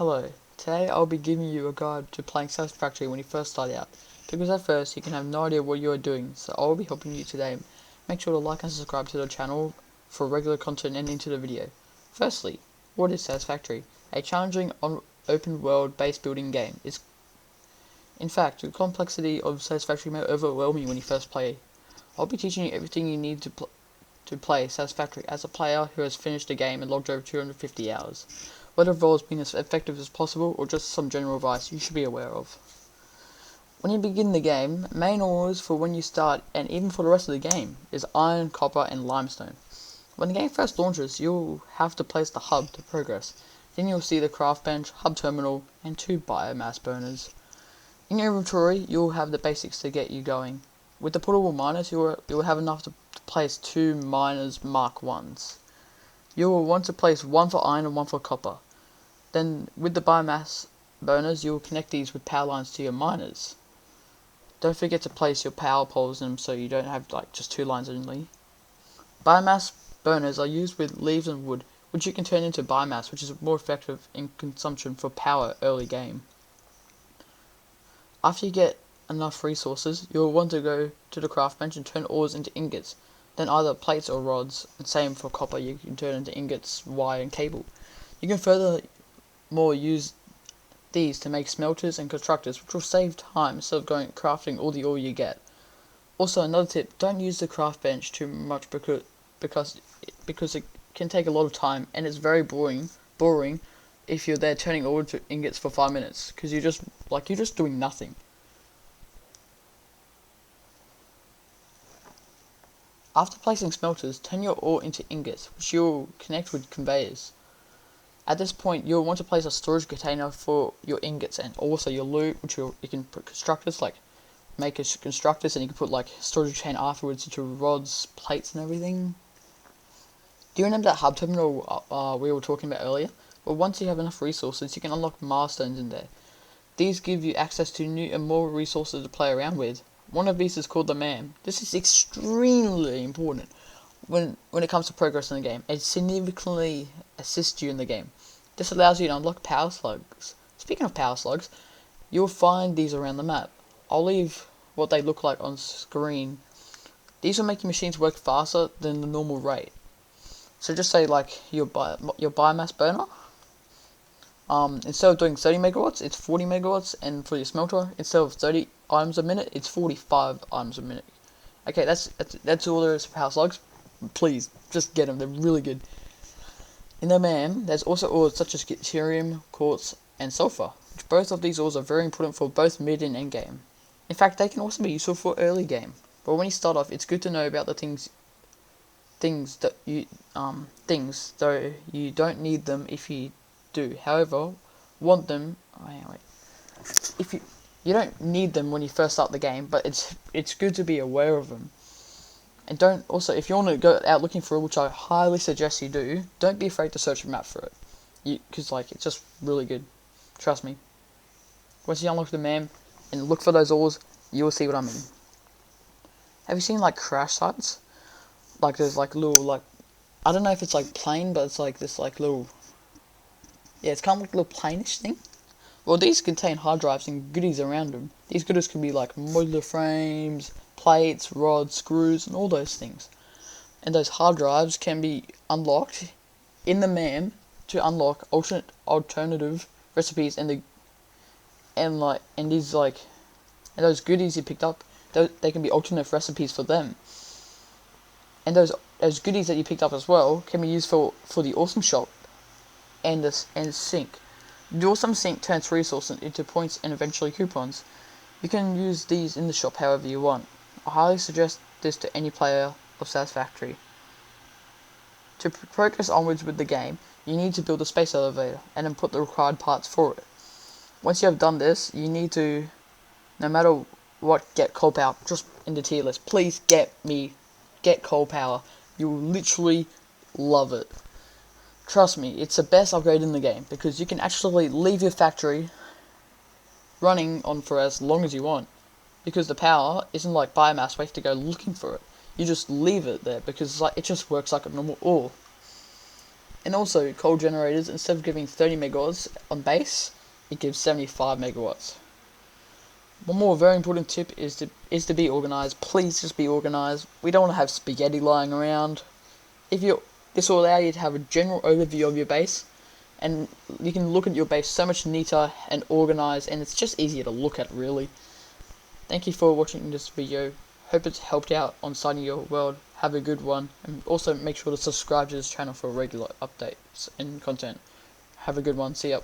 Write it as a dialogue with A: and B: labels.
A: Hello, today I'll be giving you a guide to playing Satisfactory when you first start out, because at first you can have no idea what you are doing, so I'll be helping you today. Make sure to like and subscribe to the channel for regular content and into the video. Firstly, what is Satisfactory? A challenging open world base building game. In fact, the complexity of Satisfactory may overwhelm you when you first play. I'll be teaching you everything you need to play Satisfactory as a player who has finished a game and logged over 250 hours. Whether involves being as effective as possible or just some general advice you should be aware of. When you begin the game, main ores for when you start and even for the rest of the game is iron, copper and limestone. When the game first launches, you'll have to place the hub to progress. Then you'll see the craft bench, hub terminal and 2 biomass burners. In your inventory, you'll have the basics to get you going. With the portable miners, you'll have enough to place 2 miners Mark 1s. You will want to place 1 for iron and 1 for copper. Then, with the biomass burners, you will connect these with power lines to your miners. Don't forget to place your power poles in them so you don't have just 2 lines only. Biomass burners are used with leaves and wood, which you can turn into biomass, which is more effective in consumption for power early game. After you get enough resources, you'll want to go to the craft bench and turn ores into ingots, then either plates or rods, and same for copper, you can turn into ingots, wire and cable. You can furthermore use these to make smelters and constructors, which will save time instead of crafting all the ore you get. Also, another tip, don't use the craft bench too much because it can take a lot of time and it's very boring if you're there turning ore to ingots for 5 minutes, because you're just doing nothing. After placing smelters, turn your ore into ingots, which you'll connect with conveyors. At this point, you'll want to place a storage container for your ingots and also your loot, which you can put constructors, make a constructors, and you can put storage chain afterwards into rods, plates and everything. Do you remember that hub terminal we were talking about earlier? Well, once you have enough resources, you can unlock milestones in there. These give you access to new and more resources to play around with. One of these is called the MAM. This is extremely important when it comes to progress in the game. It significantly assists you in the game. This allows you to unlock power slugs. Speaking of power slugs, you'll find these around the map. I'll leave what they look like on screen. These will make your machines work faster than the normal rate. So just say your biomass burner, instead of doing 30 megawatts, it's 40 megawatts, and for your smelter, instead of 30 items a minute, it's 45 items a minute. Okay, that's all there is for power slugs. Please, just get them, they're really good. In the MAM, there's also ores such as deuterium, quartz, and sulfur, which both of these ores are very important for both mid and end game. In fact, they can also be useful for early game. But when you start off, it's good to know about the things though you don't need them if you do. However, want them. If you don't need them when you first start the game, but it's good to be aware of them. And if you want to go out looking for it, which I highly suggest you do, don't be afraid to search a map for it, because it's just really good. Trust me. Once you unlock the MAM and look for those ores, you will see what I mean. Have you seen crash sites? There's little I don't know if it's plane, but it's this little, yeah, it's kind of a little planish thing. Well, these contain hard drives and goodies around them. These goodies can be modular frames, plates, rods, screws, and all those things. And those hard drives can be unlocked in the MAM to unlock alternative recipes, and those goodies you picked up, they can be alternate recipes for them. And those goodies that you picked up as well can be used for the awesome shop and sink. The awesome sink turns resources into points and eventually coupons. You can use these in the shop however you want. I highly suggest this to any player of Satisfactory. To progress onwards with the game, you need to build a space elevator and then put the required parts for it. Once you have done this, you need to, no matter what, get coal power. Just in the tier list, please get coal power. You'll literally love it. Trust me, it's the best upgrade in the game, because you can actually leave your factory running on for as long as you want, because the power isn't like biomass where you have to go looking for it. You just leave it there because it just works like a normal ore. And also, coal generators, instead of giving 30 megawatts on base, it gives 75 megawatts. One more very important tip is to be organized. Please just be organized. We don't want to have spaghetti lying around. This will allow you to have a general overview of your base, and you can look at your base so much neater and organized, and it's just easier to look at, really. Thank you for watching this video. Hope it's helped out on starting your world. Have a good one, and also make sure to subscribe to this channel for regular updates and content. Have a good one. See ya.